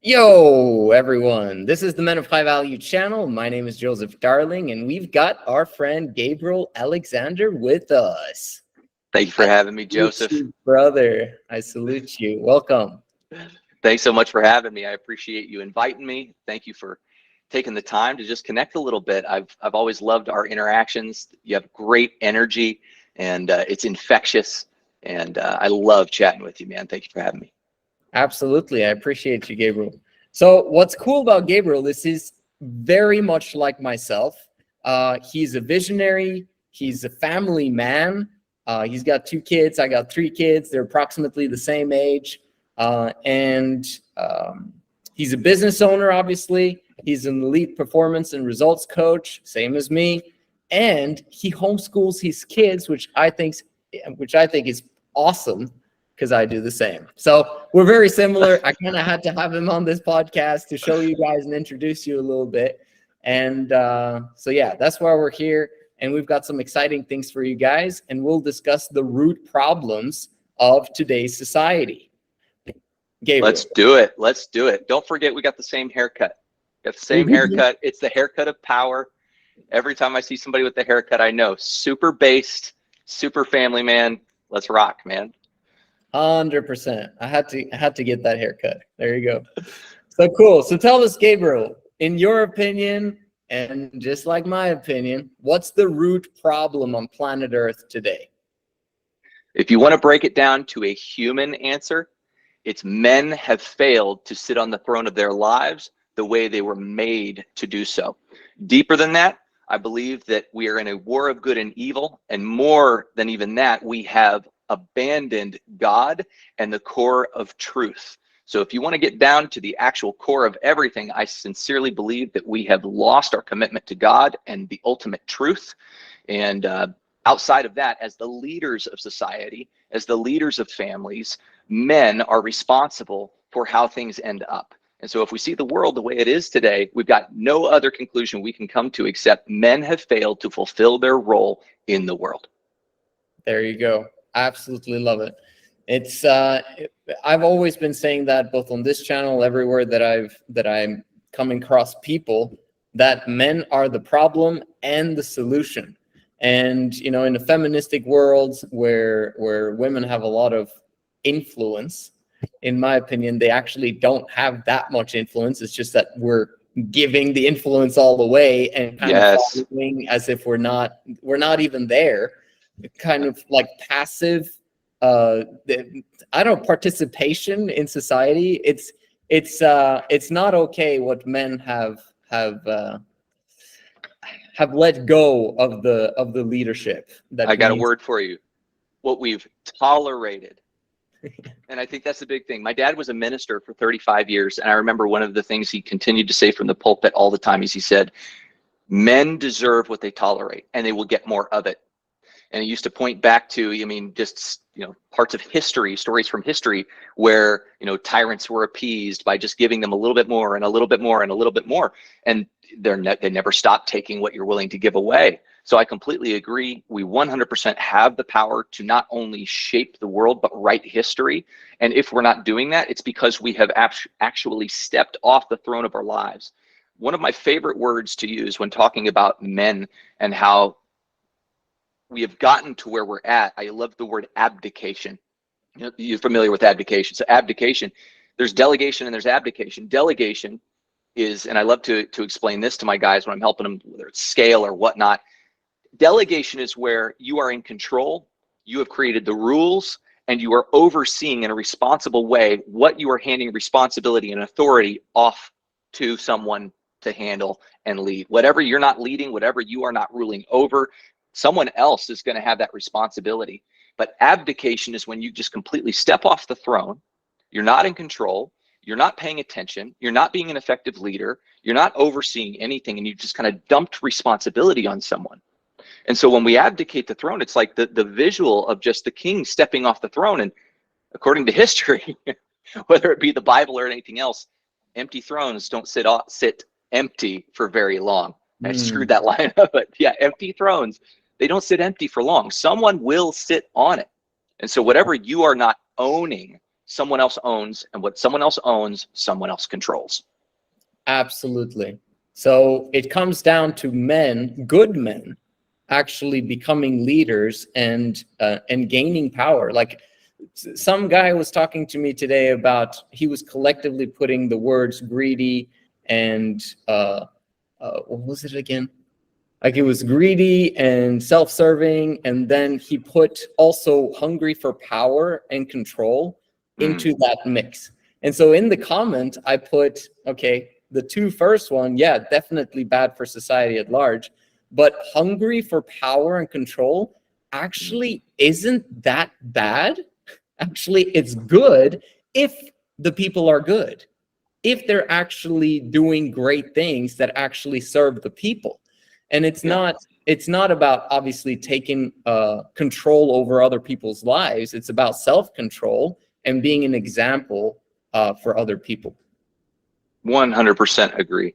Yo, everyone. This is the Men of High Value channel. My name is Joseph Darling, and we've got our friend Gabriel Alexander with us. Thank you for having me, Joseph. You, brother. I salute you. Welcome. Thanks so much for having me. I appreciate you inviting me. Thank you for taking the time to just connect a little bit. I've always loved our interactions. You have great energy, and it's infectious. And I love chatting with you, man. Thank you for having me. Absolutely. I appreciate you, Gabriel. So what's cool about Gabriel is he's very much like myself. He's a visionary. He's a family man. He's got 2 kids. I got 3 kids. They're approximately the same age. He's a business owner, obviously. He's an elite performance and results coach, same as me. And he homeschools his kids, which I think is awesome, because I do the same. So we're very similar. I kind of had to have him on this podcast to show you guys and introduce you a little bit. And so yeah, that's why we're here. And we've got some exciting things for you guys. And we'll discuss the root problems of today's society. Gabriel. Let's do it. Let's do it. Don't forget, we got the same haircut. We got the same haircut. It's the haircut of power. Every time I see somebody with the haircut, I know super based, super family man. Let's rock, man. 100%. I had to get that haircut. There you go. So cool. So tell us, Gabriel, in your opinion, and just like my opinion, what's the root problem on planet Earth today? If you want to break it down to a human answer, it's men have failed to sit on the throne of their lives the way they were made to do so. Deeper than that, I believe that we are in a war of good and evil, and more than even that, we have abandoned God and the core of truth. So if you want to get down to the actual core of everything, I sincerely believe that we have lost our commitment to God and the ultimate truth. And outside of that, as the leaders of society, as the leaders of families, men are responsible for how things end up. And so if we see the world the way it is today, we've got no other conclusion we can come to except men have failed to fulfill their role in the world. There you go. Absolutely love it. It's I've always been saying that, both on this channel, everywhere that I'm coming across people, that men are the problem and the solution. And you know, in the feministic worlds where women have a lot of influence, in my opinion, they actually don't have that much influence. It's just that we're giving the influence all the way and kind of following as if we're not even there. Kind of like passive, I don't participation in society. It's not okay what men have let go of the leadership. That I got a word for you. What we've tolerated. And I think that's the big thing. My dad was a minister for 35 years. And I remember one of the things he continued to say from the pulpit all the time is he said, men deserve what they tolerate and they will get more of it. And he used to point back to, I mean, just, you know, parts of history, stories from history where, you know, tyrants were appeased by just giving them a little bit more and a little bit more and a little bit more. And they never stop taking what you're willing to give away. So I completely agree. We 100% have the power to not only shape the world, but write history. And if we're not doing that, it's because we have actually stepped off the throne of our lives. One of my favorite words to use when talking about men and how we have gotten to where we're at, I love the word abdication. You know, you're familiar with abdication. So abdication, there's delegation and there's abdication. Delegation is, and I love to explain this to my guys when I'm helping them, whether it's scale or whatnot. Delegation is where you are in control, you have created the rules, and you are overseeing in a responsible way what you are handing responsibility and authority off to someone to handle and lead. Whatever you're not leading, whatever you are not ruling over, someone else is going to have that responsibility. But abdication is when you just completely step off the throne. You're not in control. You're not paying attention. You're not being an effective leader. You're not overseeing anything. And you just kind of dumped responsibility on someone. And so when we abdicate the throne, it's like the visual of just the king stepping off the throne. And according to history, whether it be the Bible or anything else, empty thrones don't sit empty for very long. I screwed that line up, but yeah, empty thrones, they don't sit empty for long. Someone will sit on it. And so whatever you are not owning, someone else owns, and what someone else owns, someone else controls. Absolutely. So it comes down to men, good men, actually becoming leaders and gaining power. Like some guy was talking to me today about, he was collectively putting the words greedy and what was it again? Like it was greedy and self-serving, and then he put also hungry for power and control into that mix. And so in the comment, I put, okay, the two first one, yeah, definitely bad for society at large, but hungry for power and control actually isn't that bad. Actually, it's good if the people are good, if they're actually doing great things that actually serve the people. And it's not about obviously taking control over other people's lives. It's about self-control and being an example for other people. 100% agree.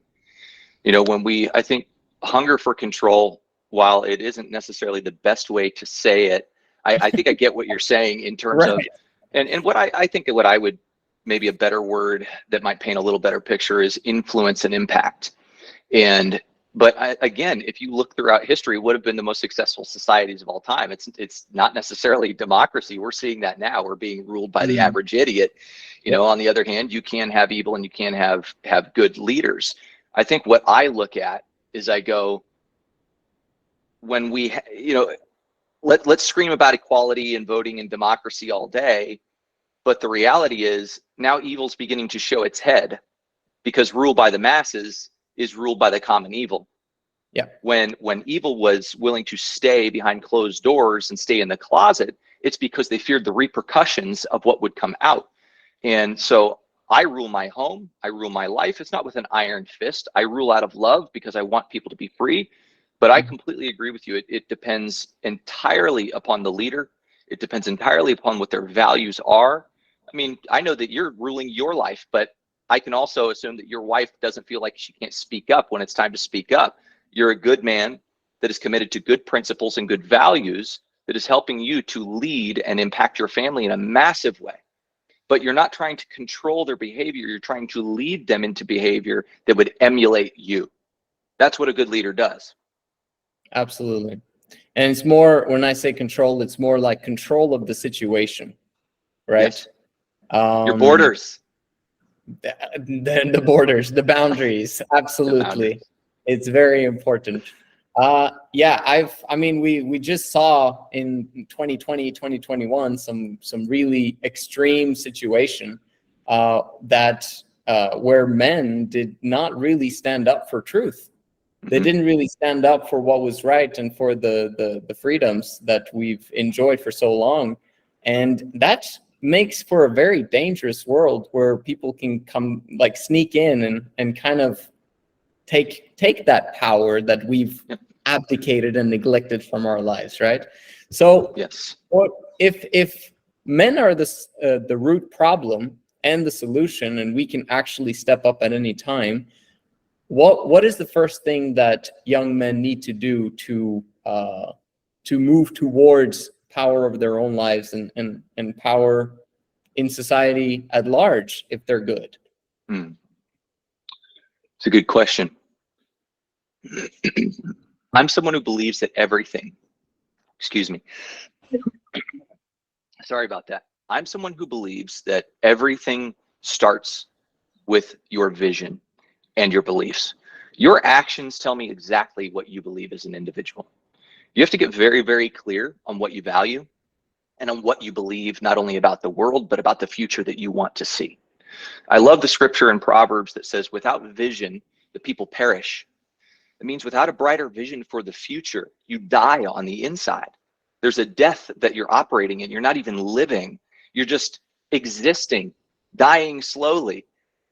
You know, I think hunger for control, while it isn't necessarily the best way to say it, I think I get what you're saying in terms of, and what I think that what I would, maybe a better word that might paint a little better picture is influence and impact. But again, if you look throughout history, what have been the most successful societies of all time? It's not necessarily democracy. We're seeing that now. We're being ruled by the average idiot. You know, on the other hand, you can have evil and you can have good leaders. I think what I look at is I go, when we, you know, let's scream about equality and voting and democracy all day, but the reality is now evil's beginning to show its head, because rule by the masses is ruled by the common evil. Yeah. When evil was willing to stay behind closed doors and stay in the closet, it's because they feared the repercussions of what would come out. And so I rule my home, I rule my life. It's not with an iron fist. I rule out of love because I want people to be free. But I completely agree with you. It depends entirely upon the leader. It depends entirely upon what their values are. I mean, I know that you're ruling your life, but I can also assume that your wife doesn't feel like she can't speak up when it's time to speak up. You're a good man that is committed to good principles and good values that is helping you to lead and impact your family in a massive way. But you're not trying to control their behavior. You're trying to lead them into behavior that would emulate you. That's what a good leader does. Absolutely. And it's more, when I say control, it's more like control of the situation, right? Yes. Your borders. The borders, the boundaries. Absolutely. The boundaries. It's very important. Yeah, I mean, we just saw in 2020, 2021, some really extreme situation that where men did not really stand up for truth. They didn't really stand up for what was right and for the freedoms that we've enjoyed for so long. And that makes for a very dangerous world where people can come, like, sneak in and kind of take that power that we've abdicated and neglected from our lives, right? So yes, if men are the root problem and the solution, and we can actually step up at any time, what is the first thing that young men need to do to move towards power of their own lives and power in society at large if they're good? It's a good question. I'm someone who believes that everything, excuse me, sorry about that. I'm someone who believes that everything starts with your vision and your beliefs. Your actions tell me exactly what you believe as an individual. You have to get very, very clear on what you value and on what you believe, not only about the world, but about the future that you want to see. I love the scripture in Proverbs that says, without vision, the people perish. It means without a brighter vision for the future, you die on the inside. There's a death that you're operating in. You're not even living. You're just existing, dying slowly.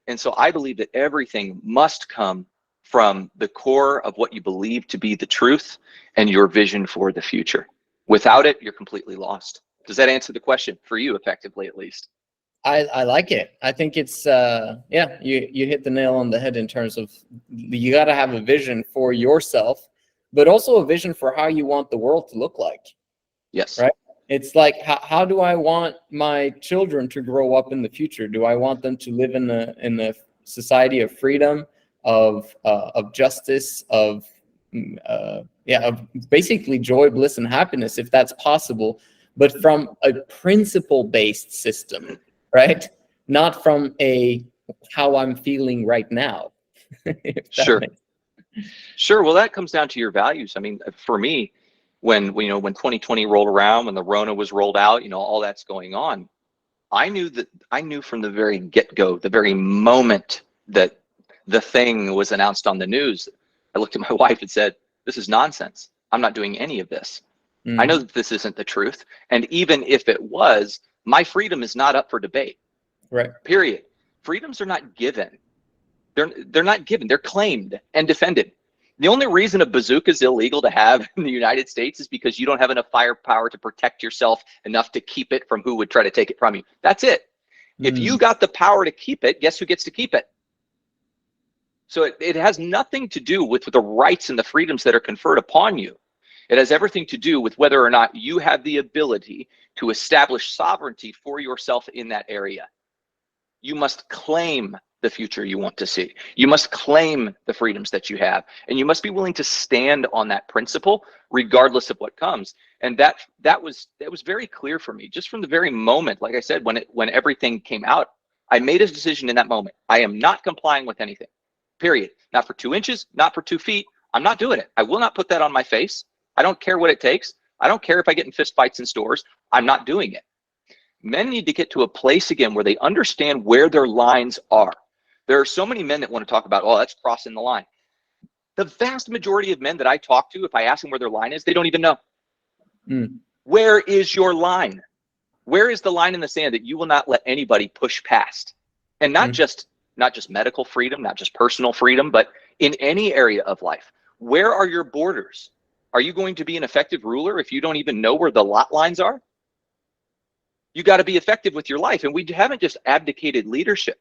And so I believe that everything must come from the core of what you believe to be the truth and your vision for the future. Without it, you're completely lost. Does that answer the question for you effectively, at least? I like it. I think it's yeah, you hit the nail on the head in terms of you got to have a vision for yourself, but also a vision for how you want the world to look like. Yes. Right. It's like, how do I want my children to grow up in the future? Do I want them to live in a society of freedom, of justice, of basically joy, bliss, and happiness, if that's possible, but from a principle-based system, right? Not from a how I'm feeling right now. Sure. Sure. Well, that comes down to your values. I mean, for me, when 2020 rolled around, when the Rona was rolled out, all that's going on, I knew from the very get-go, the very moment that the thing was announced on the news, I looked at my wife and said, this is nonsense. I'm not doing any of this. I know that this isn't the truth. And even if it was, my freedom is not up for debate. Right. Period. Freedoms are not given. They're not given. They're claimed and defended. The only reason a bazooka is illegal to have in the United States is because you don't have enough firepower to protect yourself enough to keep it from who would try to take it from you. That's it. If you got the power to keep it, guess who gets to keep it? So it has nothing to do with the rights and the freedoms that are conferred upon you. It has everything to do with whether or not you have the ability to establish sovereignty for yourself in that area. You must claim the future you want to see. You must claim the freedoms that you have, and you must be willing to stand on that principle regardless of what comes. And that was very clear for me just from the very moment. Like I said, when everything came out, I made a decision in that moment. I am not complying with anything, period. Not for 2 inches, not for 2 feet. I'm not doing it. I will not put that on my face. I don't care what it takes. I don't care if I get in fist fights in stores. I'm not doing it. Men need to get to a place again where they understand where their lines are. There are so many men that want to talk about, oh, that's crossing the line. The vast majority of men that I talk to, if I ask them where their line is, they don't even know. Where is your line? Where is the line in the sand that you will not let anybody push past? And not just medical freedom, not just personal freedom, but in any area of life. Where are your borders? Are you going to be an effective ruler if you don't even know where the lot lines are? You got to be effective with your life. And we haven't just abdicated leadership.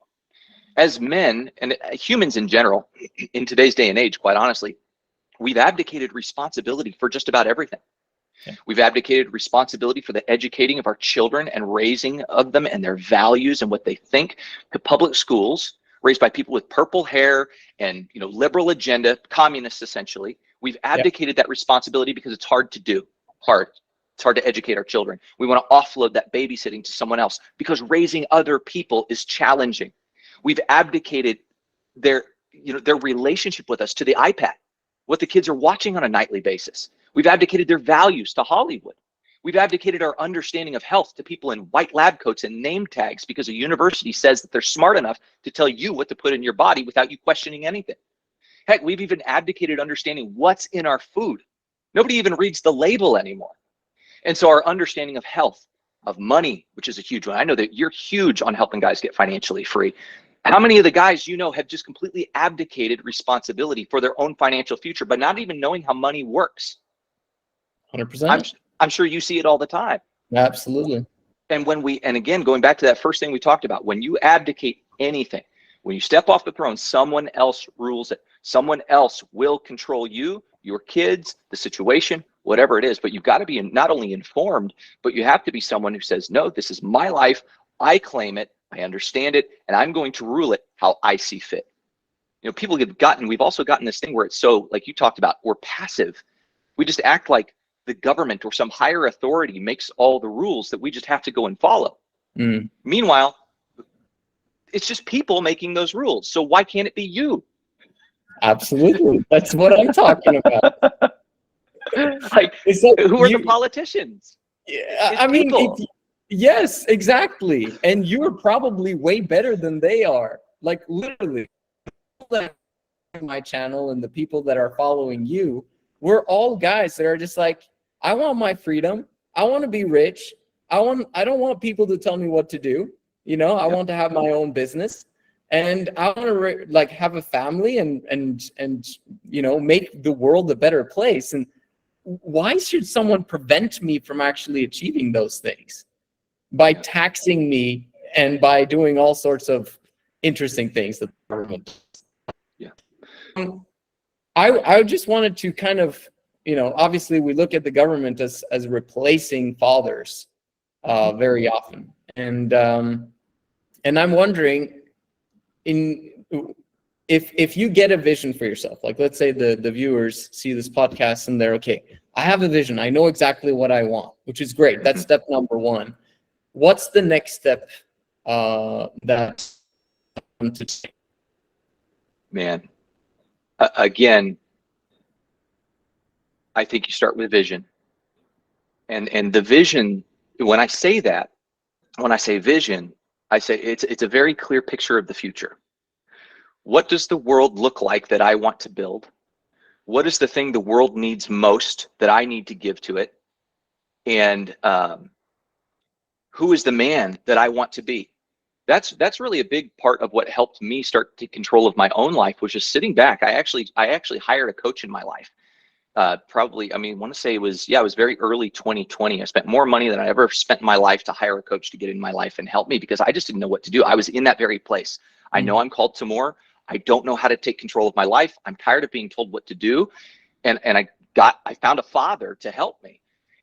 As men and humans in general, in today's day and age, quite honestly, we've abdicated responsibility for just about everything. Okay. We've abdicated responsibility for the educating of our children and raising of them and their values and what they think to public schools raised by people with purple hair and liberal agenda, communists essentially. We've abdicated that responsibility because it's hard to do. It's hard to educate our children. We want to offload that babysitting to someone else because raising other people is challenging. We've abdicated their relationship with us to the iPad, what the kids are watching on a nightly basis. We've abdicated their values to Hollywood. We've abdicated our understanding of health to people in white lab coats and name tags because a university says that they're smart enough to tell you what to put in your body without you questioning anything. Heck, we've even abdicated understanding what's in our food. Nobody even reads the label anymore. And so our understanding of health, of money, which is a huge one. I know that you're huge on helping guys get financially free. How many of the guys have just completely abdicated responsibility for their own financial future, but not even knowing how money works? 100%. I'm sure you see it all the time. Absolutely. And and again, going back to that first thing we talked about, when you abdicate anything, when you step off the throne, someone else rules it. Someone else will control you, your kids, the situation, whatever it is. But you've got to be not only informed, but you have to be someone who says, no, this is my life. I claim it. I understand it. And I'm going to rule it how I see fit. We've also gotten this thing where it's so, like you talked about, we're passive. We just act like the government or some higher authority makes all the rules that we just have to go and follow. Meanwhile, it's just people making those rules. So why can't it be you? Absolutely. That's what I'm talking about. Who are the politicians? Yeah, I mean, yes, exactly. And you're probably way better than they are. Like literally, my channel and the people that are following you, we're all guys that are just like, I want my freedom. I want to be rich. I don't want people to tell me what to do. I want to have my own business, and I want to have a family and make the world a better place. And why should someone prevent me from actually achieving those things by taxing me and by doing all sorts of interesting things that the government does? I just wanted to kind of obviously we look at the government as replacing fathers very often. And I'm wondering, if you get a vision for yourself, like let's say the viewers see this podcast and they're okay, I have a vision, I know exactly what I want, which is great. That's step number one. What's the next step that to take? Man, again, I think you start with vision. And the vision, when I say vision, I say it's a very clear picture of the future. What does the world look like that I want to build? What is the thing the world needs most that I need to give to it? And who is the man that I want to be? That's really a big part of what helped me start to take control of my own life, was just sitting back. I actually hired a coach in my life. Probably, I want to say it was very early 2020. I spent more money than I ever spent in my life to hire a coach to get in my life and help me, because I just didn't know what to do. I was in that very place. I know I'm called to more. I don't know how to take control of my life. I'm tired of being told what to do. And I found a father to help me.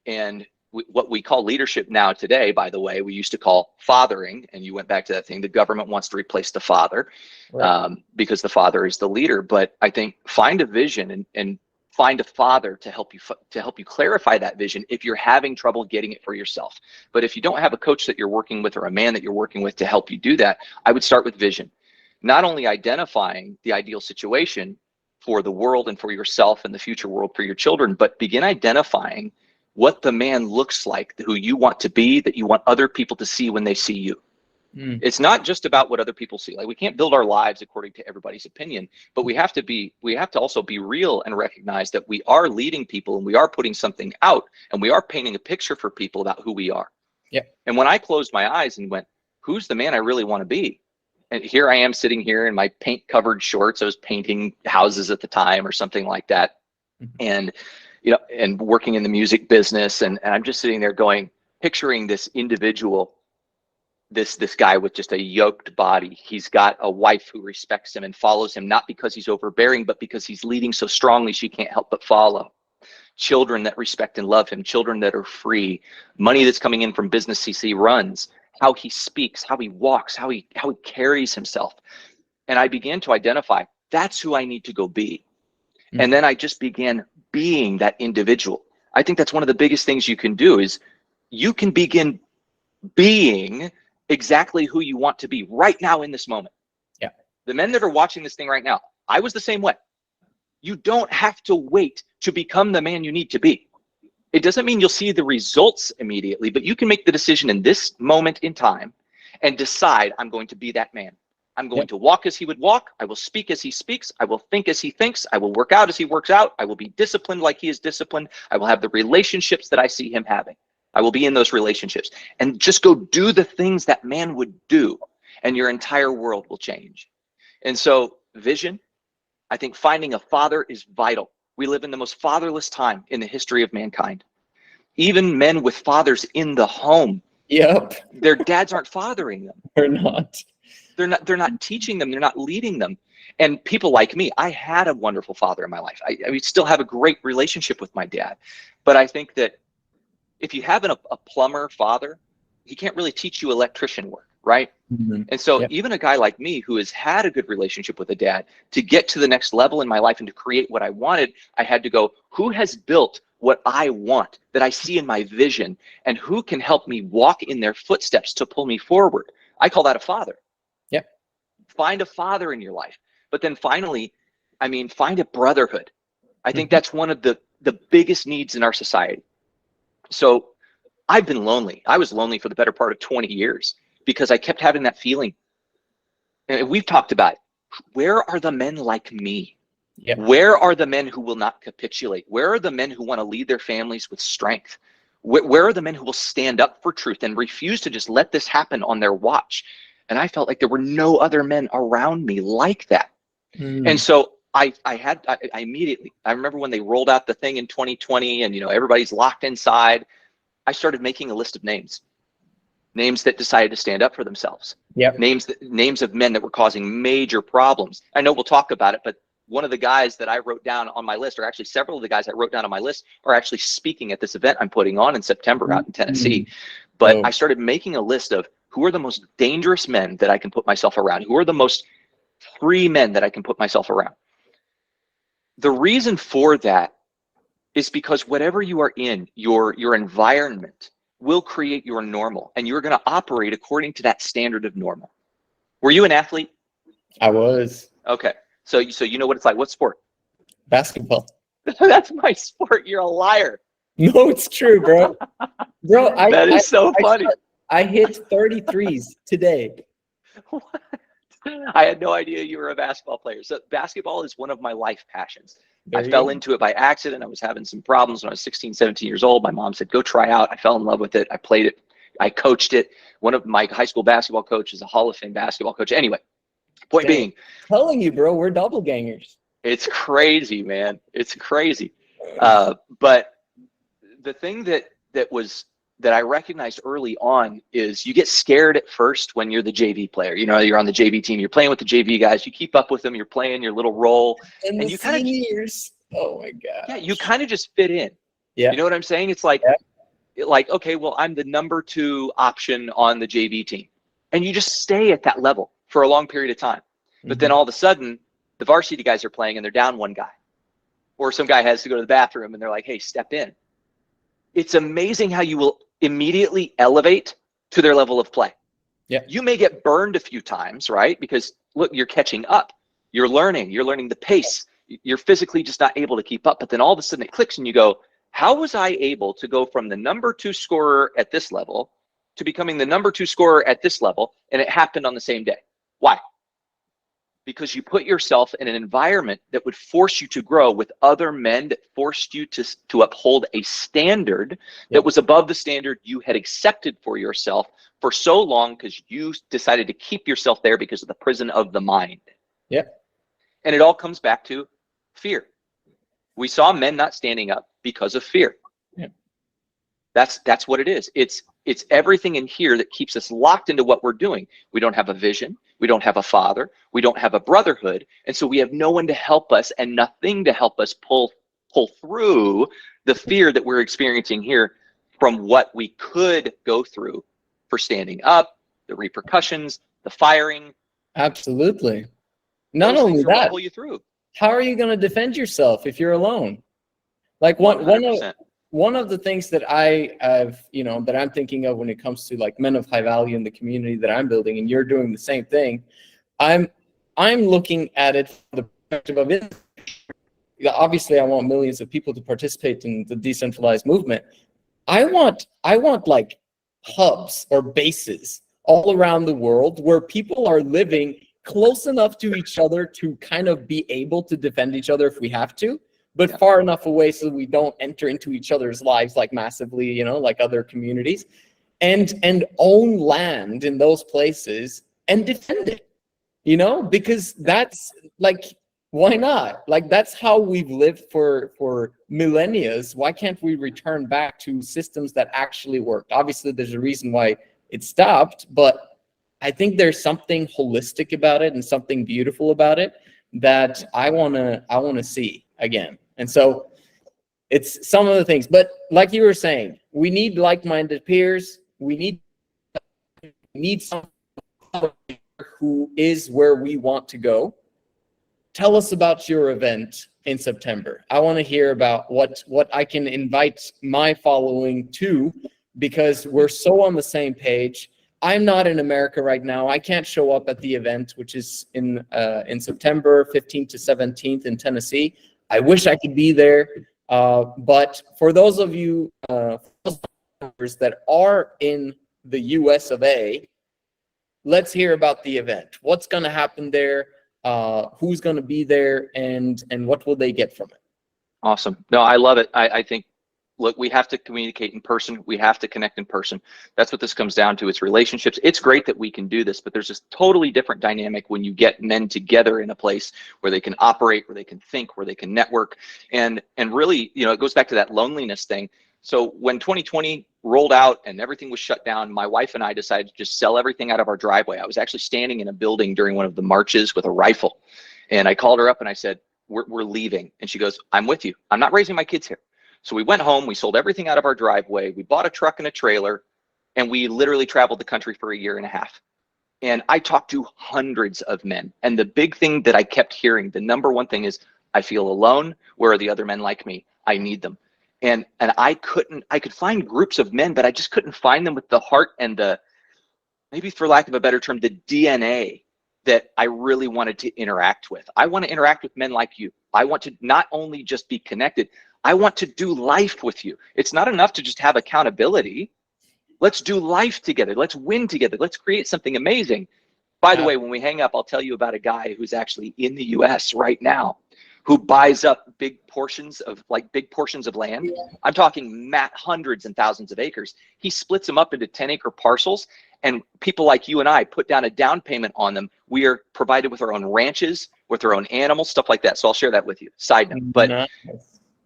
And what we call leadership now today, by the way, we used to call fathering. And you went back to that thing. The government wants to replace the father, right, because the father is the leader. But I think find a vision and find a father to help you clarify that vision if you're having trouble getting it for yourself. But if you don't have a coach that you're working with or a man that you're working with to help you do that, I would start with vision. Not only identifying the ideal situation for the world and for yourself and the future world for your children, but begin identifying what the man looks like, who you want to be, that you want other people to see when they see you. It's not just about what other people see. Like, we can't build our lives according to everybody's opinion, but we have to also be real and recognize that we are leading people and we are putting something out and we are painting a picture for people about who we are. Yeah. And when I closed my eyes and went, who's the man I really want to be? And here I am sitting here in my paint covered shorts. I was painting houses at the time or something like that. And, and working in the music business. And I'm just sitting there picturing this individual, this guy with just a yoked body. He's got a wife who respects him and follows him, not because he's overbearing, but because he's leading so strongly she can't help but follow. Children that respect and love him, children that are free, money that's coming in from business he runs, how he speaks, how he walks, how he carries himself. And I began to identify, that's who I need to go be. And then I just began being that individual. I think that's one of the biggest things you can do, is you can begin being exactly who you want to be right now in this moment. Yeah. The men that are watching this thing right now, I was the same way. You don't have to wait to become the man you need to be. It doesn't mean you'll see the results immediately, but you can make the decision in this moment in time and decide, I'm going to be that man. I'm going to walk as he would walk. I will speak as he speaks. I will think as he thinks. I will work out as he works out. I will be disciplined like he is disciplined. I will have the relationships that I see him having. I will be in those relationships, and just go do the things that man would do, and your entire world will change. And so vision, I think finding a father is vital. We live in the most fatherless time in the history of mankind. Even men with fathers in the home, their dads aren't fathering them. They're not. They're not teaching them. They're not leading them. And people like me, I had a wonderful father in my life. I still have a great relationship with my dad. But I think that if you have a plumber father, he can't really teach you electrician work, right? And so even a guy like me who has had a good relationship with a dad, to get to the next level in my life and to create what I wanted, I had to go, who has built what I want, that I see in my vision, and who can help me walk in their footsteps to pull me forward? I call that a father. Find a father in your life. But then finally, find a brotherhood. I think that's one of the biggest needs in our society. So I've been lonely. I was lonely for the better part of 20 years because I kept having that feeling. And we've talked about it. Where are the men like me? Where are the men who will not capitulate? Where are the men who want to lead their families with strength? Where are the men who will stand up for truth and refuse to just let this happen on their watch? And I felt like there were no other men around me like that. And so I immediately, I remember when they rolled out the thing in 2020 and, everybody's locked inside, I started making a list of names that decided to stand up for themselves. Names of men that were causing major problems. I know we'll talk about it, but one of the guys that I wrote down on my list, or actually several of the guys I wrote down on my list, are actually speaking at this event I'm putting on in September out in Tennessee. But I started making a list of who are the most dangerous men that I can put myself around, who are the most free men that I can put myself around. The reason for that is because whatever you are in, your environment will create your normal, and you're going to operate according to that standard of normal. Were you an athlete? I was. Okay. So you know what it's like. What sport? Basketball. That's my sport. You're a liar. No, it's true, bro. Bro, That is so funny. I hit 33s today. What? I had no idea you were a basketball player. So basketball is one of my life passions. I fell into it by accident. I was having some problems when I was 16, 17 years old. My mom said, go try out. I fell in love with it. I played it. I coached it. One of my high school basketball coaches is a Hall of Fame basketball coach. Anyway, point being, telling you, bro, we're doppelgangers. it's crazy, man. It's crazy. But the thing that I recognized early on is you get scared at first when you're the JV player. You know, you're on the JV team, you're playing with the JV guys, you keep up with them, you're playing your little role. And you kind of, oh my God. Yeah, you kind of just fit in. Yeah. You know what I'm saying? It's like, okay, well, I'm the number 2 option on the JV team. And you just stay at that level for a long period of time. But then all of a sudden, the varsity guys are playing and they're down one guy. Or some guy has to go to the bathroom and they're like, hey, step in. It's amazing how you will immediately elevate to their level of play. Yeah. You may get burned a few times, right? Because look, you're catching up. You're learning the pace. You're physically just not able to keep up. But then all of a sudden it clicks and you go, how was I able to go from the number 2 scorer at this level to becoming the number 2 scorer at this level? And it happened on the same day. Why? Because you put yourself in an environment that would force you to grow with other men, that forced you to uphold a standard that was above the standard you had accepted for yourself for so long, because you decided to keep yourself there because of the prison of the mind. Yeah. And it all comes back to fear. We saw men not standing up because of fear. Yeah. That's what it is. It's everything in here that keeps us locked into what we're doing. We don't have a vision. We don't have a father. We don't have a brotherhood. And so we have no one to help us and nothing to help us pull through the fear that we're experiencing here from what we could go through for standing up, the repercussions, the firing. Absolutely. Not Those only things are what that, pull you through. how are you going to defend yourself if you're alone? Like one of the things that I have, that I'm thinking of when it comes to like men of high value in the community that I'm building, and you're doing the same thing. I'm looking at it from the perspective of it. Obviously, I want millions of people to participate in the decentralized movement. I want like hubs or bases all around the world where people are living close enough to each other to kind of be able to defend each other if we have to, but far enough away so we don't enter into each other's lives like massively, like other communities, and own land in those places and defend it, because that's like, why not? Like, that's how we've lived for millennia. Why can't we return back to systems that actually worked? Obviously, there's a reason why it stopped, but I think there's something holistic about it and something beautiful about it that I wanna see again. And so it's some of the things. But like you were saying, we need like-minded peers. We need someone who is where we want to go. Tell us about your event in September. I want to hear about what I can invite my following to, because we're so on the same page. I'm not in America right now. I can't show up at the event, which is in September 15th to 17th in Tennessee. I wish I could be there. But for those of you that are in the US of A, let's hear about the event. What's going to happen there? Who's going to be there, and what will they get from it? Awesome. No, I love it. I think, look, we have to communicate in person. We have to connect in person. That's what this comes down to. It's relationships. It's great that we can do this, but there's this totally different dynamic when you get men together in a place where they can operate, where they can think, where they can network. And really, it goes back to that loneliness thing. So when 2020 rolled out and everything was shut down, my wife and I decided to just sell everything out of our driveway. I was actually standing in a building during one of the marches with a rifle. And I called her up and I said, we're leaving. And she goes, I'm with you. I'm not raising my kids here. So we went home, we sold everything out of our driveway. We bought a truck and a trailer, and we literally traveled the country for a year and a half. And I talked to hundreds of men. And the big thing that I kept hearing, the number one thing is, I feel alone. Where are the other men like me? I need them. And I could find groups of men, but I just couldn't find them with the heart and the, maybe for lack of a better term, the DNA that I really wanted to interact with. I want to interact with men like you. I want to not only just be connected, I want to do life with you. It's not enough to just have accountability. Let's do life together. Let's win together. Let's create something amazing. By the way, when we hang up, I'll tell you about a guy who's actually in the US right now who buys up big portions of land. I'm talking hundreds and thousands of acres. He splits them up into 10-acre parcels, and people like you and I put down a down payment on them. We are provided with our own ranches, with our own animals, stuff like that. So I'll share that with you. Side note. But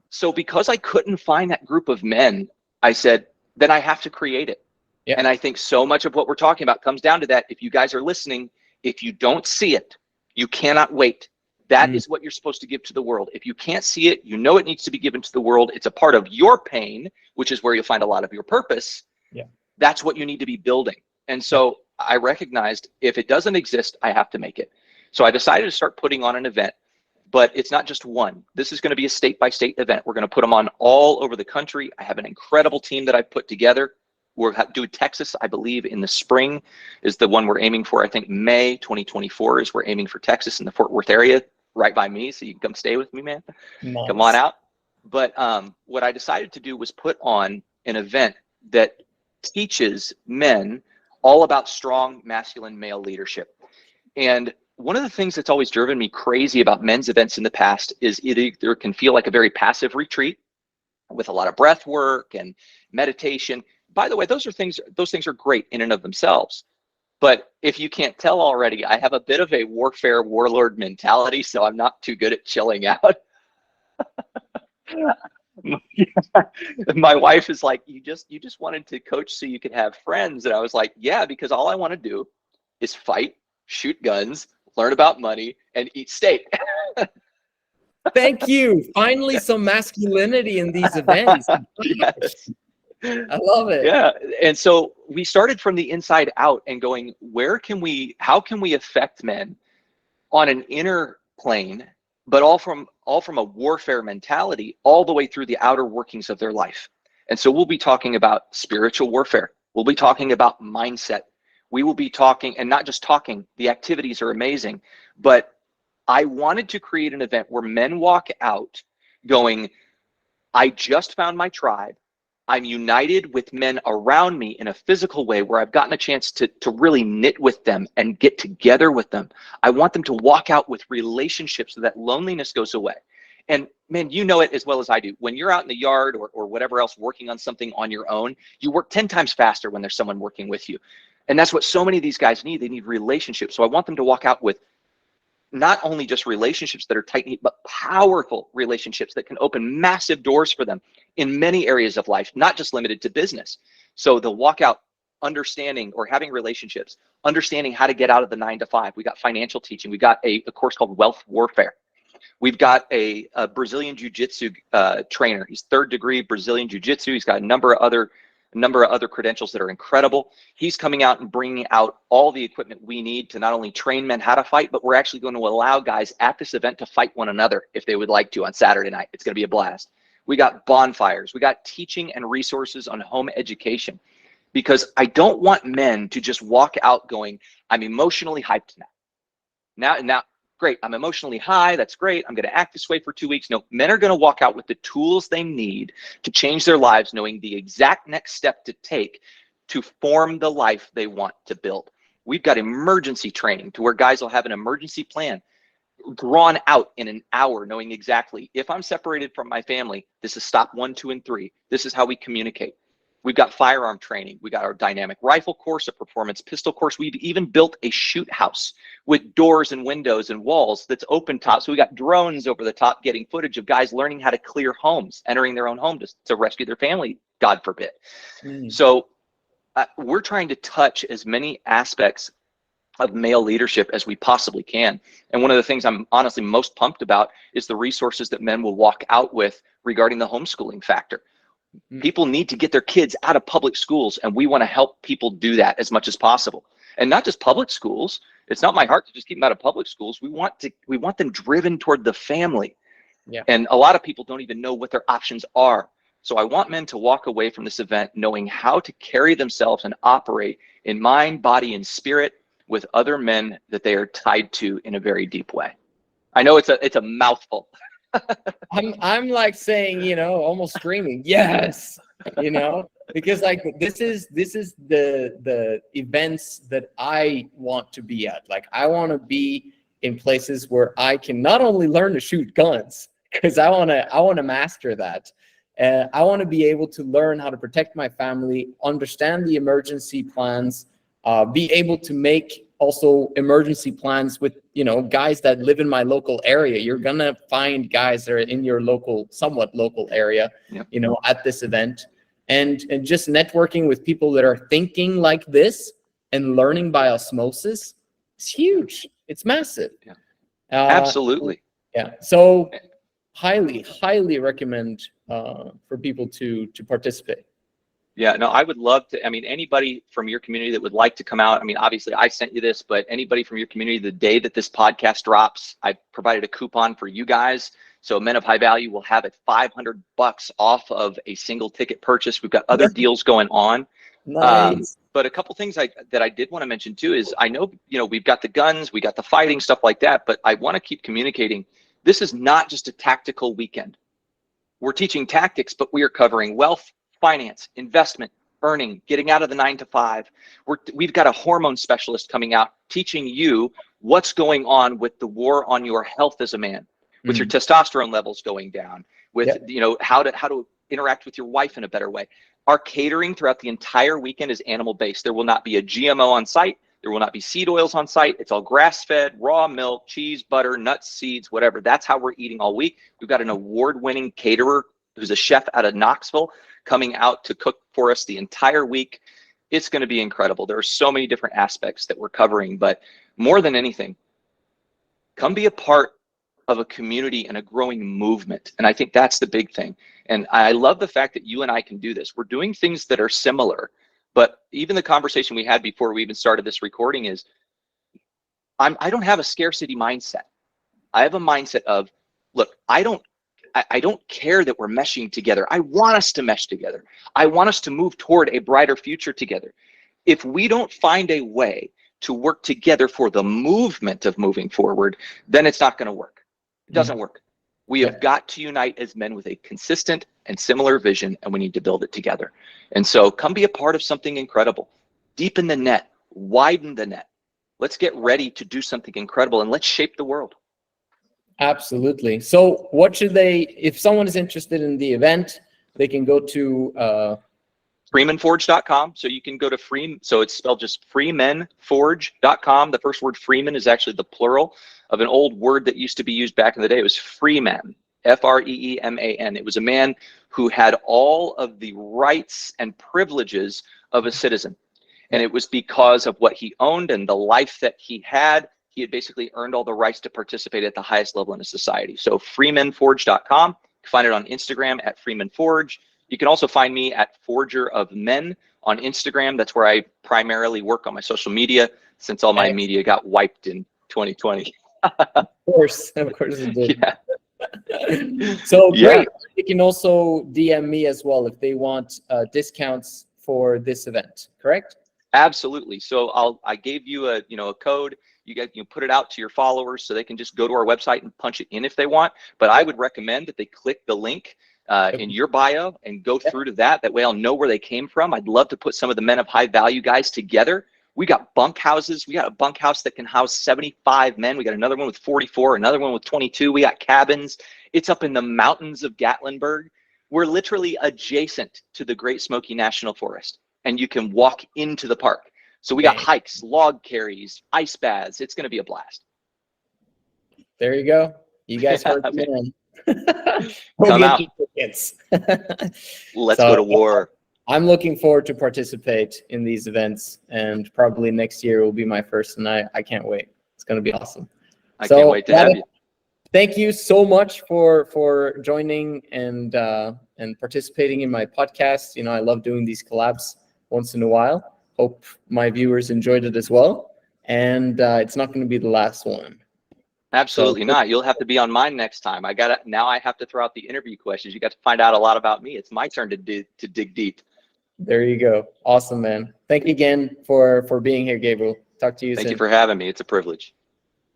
so because I couldn't find that group of men, I said, then I have to create it. Yeah. And I think so much of what we're talking about comes down to that. If you guys are listening, if you don't see it, you cannot wait. That is what you're supposed to give to the world. If you can't see it, you know it needs to be given to the world. It's a part of your pain, which is where you'll find a lot of your purpose. Yeah. That's what you need to be building. And so I recognized if it doesn't exist, I have to make it. So I decided to start putting on an event, but it's not just one. This is going to be a state-by-state event. We're going to put them on all over the country. I have an incredible team that I've put together. We're doing Texas, I believe, in the spring is the one we're aiming for. I think May 2024 is we're aiming for Texas in the Fort Worth area, right by me. So you can come stay with me, man. Nice. Come on out. But what I decided to do was put on an event that teaches men all about strong masculine male leadership. And one of the things that's always driven me crazy about men's events in the past is it either can feel like a very passive retreat with a lot of breath work and meditation. By the way, those things are great in and of themselves. But if you can't tell already, I have a bit of a warfare warlord mentality, so I'm not too good at chilling out. My wife is like, you just wanted to coach so you could have friends. And I was like, yeah, because all I want to do is fight, shoot guns, learn about money, and eat steak. Thank you. Finally, some masculinity in these events. Yes. I love it. Yeah. And so we started from the inside out and going, how can we affect men on an inner plane, but all from a warfare mentality all the way through the outer workings of their life. And so we'll be talking about spiritual warfare. We'll be talking about mindset. We will be talking, and not just talking, the activities are amazing, but I wanted to create an event where men walk out going, I just found my tribe. I'm united with men around me in a physical way where I've gotten a chance to really knit with them and get together with them. I want them to walk out with relationships so that loneliness goes away. And man, you know it as well as I do. When you're out in the yard or whatever else working on something on your own, you work 10 times faster when there's someone working with you. And that's what so many of these guys need. They need relationships. So I want them to walk out with not only just relationships that are tight-knit, but powerful relationships that can open massive doors for them in many areas of life, not just limited to business. So they'll walk out understanding or having relationships, understanding how to get out of the 9 to 5. We got financial teaching. We got a course called Wealth Warfare. We've got a Brazilian Jiu-Jitsu trainer. He's 3rd degree Brazilian Jiu-Jitsu. He's got a number of other credentials that are incredible. He's coming out and bringing out all the equipment we need to not only train men how to fight, but we're actually going to allow guys at this event to fight one another if they would like to on Saturday night. It's going to be a blast. We got bonfires. We got teaching and resources on home education, because I don't want men to just walk out going, I'm emotionally hyped now. Great, I'm emotionally high, that's great, I'm gonna act this way for 2 weeks. No, men are gonna walk out with the tools they need to change their lives, knowing the exact next step to take to form the life they want to build. We've got emergency training to where guys will have an emergency plan drawn out in an hour, knowing exactly, if I'm separated from my family, this is stop 1, 2, and 3. This is how we communicate. We've got firearm training. We got our dynamic rifle course, a performance pistol course. We've even built a shoot house with doors and windows and walls that's open top. So we got drones over the top getting footage of guys learning how to clear homes, entering their own home to rescue their family, God forbid. So we're trying to touch as many aspects of male leadership as we possibly can. And one of the things I'm honestly most pumped about is the resources that men will walk out with regarding the homeschooling factor. People need to get their kids out of public schools, and we want to help people do that as much as possible. And not just public schools. It's not my heart to just keep them out of public schools. We want them driven toward the family. Yeah. And a lot of people don't even know what their options are. So I want men to walk away from this event knowing how to carry themselves and operate in mind, body, and spirit with other men that they are tied to in a very deep way. I know it's a mouthful. I'm like saying, you know, almost screaming, yes, you know, because like this is the events that I want to be at. Like I want to be in places where I can not only learn to shoot guns, because I want to master that. I want to be able to learn how to protect my family, understand the emergency plans, be able to make also emergency plans with, you know, guys that live in my local area. You're gonna find guys that are in your local, somewhat local area, Yep. you know, at this event, and just networking with people that are thinking like this and learning by osmosis. It's huge. It's massive. Yeah. Absolutely. Yeah. So highly recommend for people to participate. Yeah, no, I would love to. I mean, anybody from your community that would like to come out. I mean, obviously I sent you this, but anybody from your community, the day that this podcast drops, I provided a coupon for you guys. So Men of High Value will have it $500 off of a single ticket purchase. We've got other deals going on. Nice. But a couple things that I did want to mention too is I know, you know, we've got the guns, we got the fighting, stuff like that, but I want to keep communicating. This is not just a tactical weekend. We're teaching tactics, but we are covering wealth, finance, investment, earning, getting out of the 9 to 5. We've got a hormone specialist coming out teaching you what's going on with the war on your health as a man, with your testosterone levels going down, with you know how to interact with your wife in a better way. Our catering throughout the entire weekend is animal based. There will not be a GMO on site. There will not be seed oils on site. It's all grass-fed, raw milk, cheese, butter, nuts, seeds, whatever. That's how we're eating all week. We've got an award-winning caterer who's a chef out of Knoxville coming out to cook for us the entire week. It's going to be incredible. There are so many different aspects that we're covering, but more than anything, come be a part of a community and a growing movement. And I think that's the big thing. And I love the fact that you and I can do this. We're doing things that are similar, but even the conversation we had before we even started this recording is, I don't have a scarcity mindset. I have a mindset of, look, I don't care that we're meshing together. I want us to mesh together. I want us to move toward a brighter future together. If we don't find a way to work together for the movement of moving forward, then it's not going to work. It doesn't work. We have got to unite as men with a consistent and similar vision, and we need to build it together. And so come be a part of something incredible. Deepen the net, widen the net. Let's get ready to do something incredible, and let's shape the world. Absolutely. So what should they, if someone is interested in the event, they can go to Freemenforge.com. So you can go to so it's spelled just Freemenforge.com. The first word Freeman is actually the plural of an old word that used to be used back in the day. It was Freeman, Freeman. It was a man who had all of the rights and privileges of a citizen. And it was because of what he owned and the life that he had basically earned all the rights to participate at the highest level in a society. So Freemenforge.com. You can find it on Instagram at Freemenforge. You can also find me at Forger of Men on Instagram. That's where I primarily work on my social media, since all my media got wiped in 2020. Of course it did. Yeah. So great. You can also DM me as well if they want discounts for this event, correct? Absolutely. So I gave you a code. You put it out to your followers so they can just go to our website and punch it in if they want. But I would recommend that they click the link in your bio and go through to that. That way I'll know where they came from. I'd love to put some of the Men of High Value guys together. We got bunk houses. We got a bunk house that can house 75 men. We got another one with 44, another one with 22. We got cabins. It's up in the mountains of Gatlinburg. We're literally adjacent to the Great Smoky National Forest, and you can walk into the park. So we got hikes, log carries, ice baths. It's going to be a blast. There you go. You guys heard the man. Come out. Let's go to war. I'm looking forward to participate in these events, and probably next year will be my first, and I can't wait. It's going to be awesome. I can't wait to have you. Thank you so much for joining and participating in my podcast. You know, I love doing these collabs once in a while. Hope my viewers enjoyed it as well. And it's not going to be the last one. Absolutely not. You'll have to be on mine next time. Now I have to throw out the interview questions. You got to find out a lot about me. It's my turn to dig deep. There you go. Awesome, man. Thank you again for being here, Gabriel. Talk to you soon. Thank you for having me. It's a privilege.